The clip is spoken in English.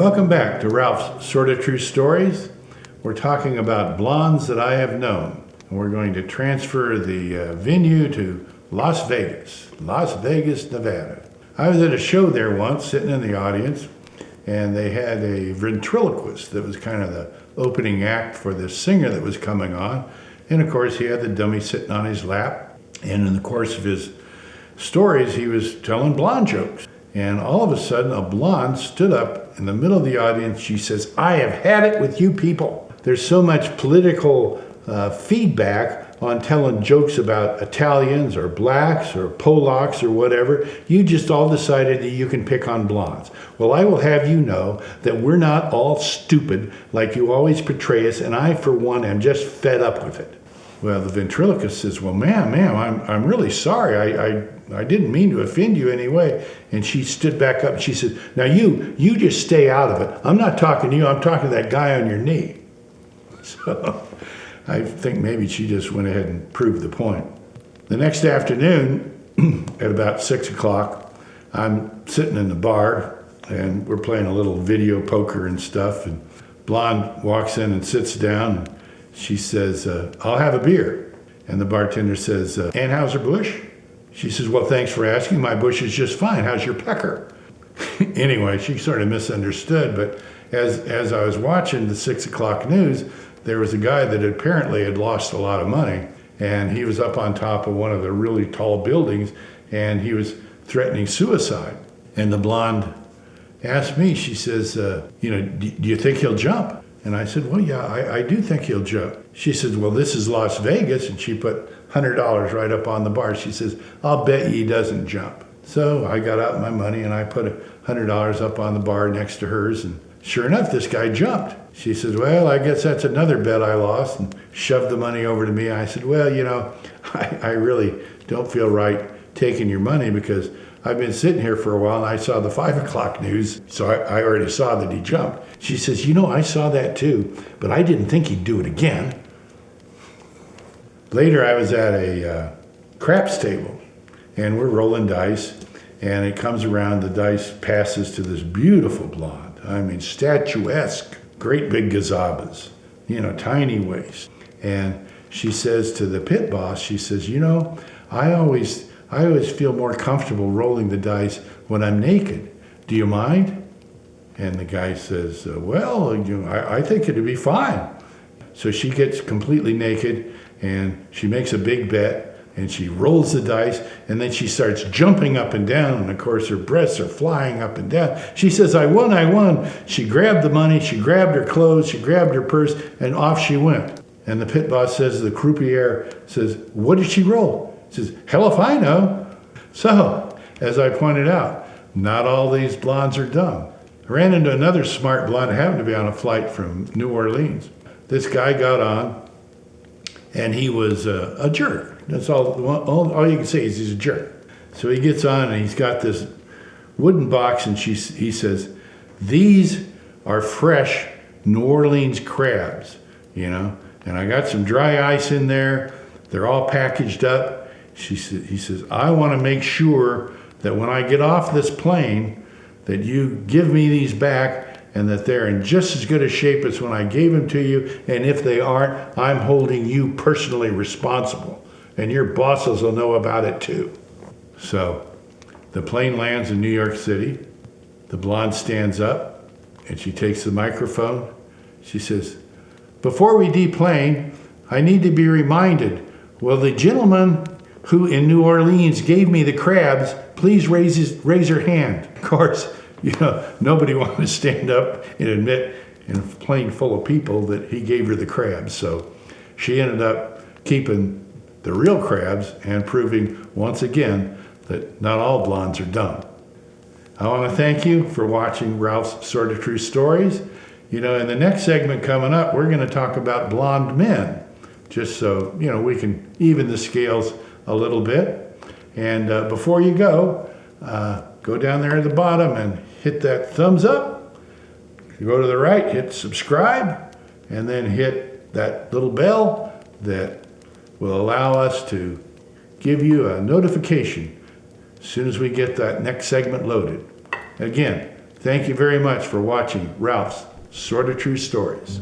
Welcome back to Ralph's Sorta True Stories. We're talking about blondes that I have known. And we're going to transfer the venue to Las Vegas, Nevada. I was at a show there once, sitting in the audience, and they had a ventriloquist that was kind of the opening act for this singer that was coming on. And of course, he had the dummy sitting on his lap. And in the course of his stories, he was telling blonde jokes. And all of a sudden, a blonde stood up in the middle of the audience. She says, "I have had it with you people. There's so much political feedback on telling jokes about Italians or blacks or Polacks or whatever. You just all decided that you can pick on blondes. Well, I will have you know that we're not all stupid like you always portray us, and I, for one, am just fed up with it." Well, the ventriloquist says, "Well, ma'am, I'm really sorry. I didn't mean to offend you anyway." And she stood back up and she said, "Now you just stay out of it. I'm not talking to you. I'm talking to that guy on your knee." So I think maybe she just went ahead and proved the point. The next afternoon, at about 6 o'clock, I'm sitting in the bar and we're playing a little video poker and stuff. And blonde walks in and sits down. And she says, "I'll have a beer." And the bartender says, "Anheuser-Busch?" She says, "Well, thanks for asking. My bush is just fine. How's your pecker?" Anyway, she sort of misunderstood, but as I was watching the 6 o'clock news, there was a guy that apparently had lost a lot of money, and he was up on top of one of the really tall buildings, and he was threatening suicide. And the blonde asked me, she says, "Do you think he'll jump?" And I said, "Well, yeah, I do think he'll jump." She said, "Well, this is Las Vegas," and she put $100 right up on the bar. She says, "I'll bet he doesn't jump." So I got out my money and I put $100 up on the bar next to hers, and sure enough, this guy jumped. She says, "Well, I guess that's another bet I lost," and shoved the money over to me. I said, "Well, I really don't feel right taking your money because I've been sitting here for a while and I saw the 5 o'clock news, so I already saw that he jumped." She says, "I saw that too, but I didn't think he'd do it again." Later, I was at a craps table, and we're rolling dice, and it comes around, the dice passes to this beautiful blonde. I mean, statuesque, great big gazabas, tiny waist. And she says to the pit boss, she says, I always feel more comfortable rolling the dice when I'm naked. Do you mind?" And the guy says, "Well, I think it'd be fine." So she gets completely naked, and she makes a big bet, and she rolls the dice, and then she starts jumping up and down, and of course her breasts are flying up and down. She says, I won. She grabbed the money, she grabbed her clothes, she grabbed her purse, and off she went. And the pit boss says, the croupier says, "What did she roll?" He says, "Hell if I know." So, as I pointed out, not all these blondes are dumb. I ran into another smart blonde, happened to be on a flight from New Orleans. This guy got on, and he was a jerk. That's all you can say is he's a jerk. So he gets on and he's got this wooden box, and he says, "These are fresh New Orleans crabs, and I got some dry ice in there. They're all packaged up." He says, "I want to make sure that when I get off this plane that you give me these back and that they're in just as good a shape as when I gave them to you. And if they aren't, I'm holding you personally responsible. And your bosses will know about it too." So the plane lands in New York City. The blonde stands up and she takes the microphone. She says, "Before we deplane, I need to be reminded, will the gentleman who in New Orleans gave me the crabs please raise her hand?" Of course, nobody wanted to stand up and admit in a plane full of people that he gave her the crabs. So she ended up keeping the real crabs and proving once again that not all blondes are dumb. I want to thank you for watching Ralph's Sorta True Stories. In the next segment coming up, we're going to talk about blonde men, just so, we can even the scales a little bit. And before you go down there at the bottom and hit that thumbs up. You go to the right, hit subscribe, and then hit that little bell that will allow us to give you a notification as soon as we get that next segment loaded. Again, Thank you very much for watching Ralph's Sorta True Stories.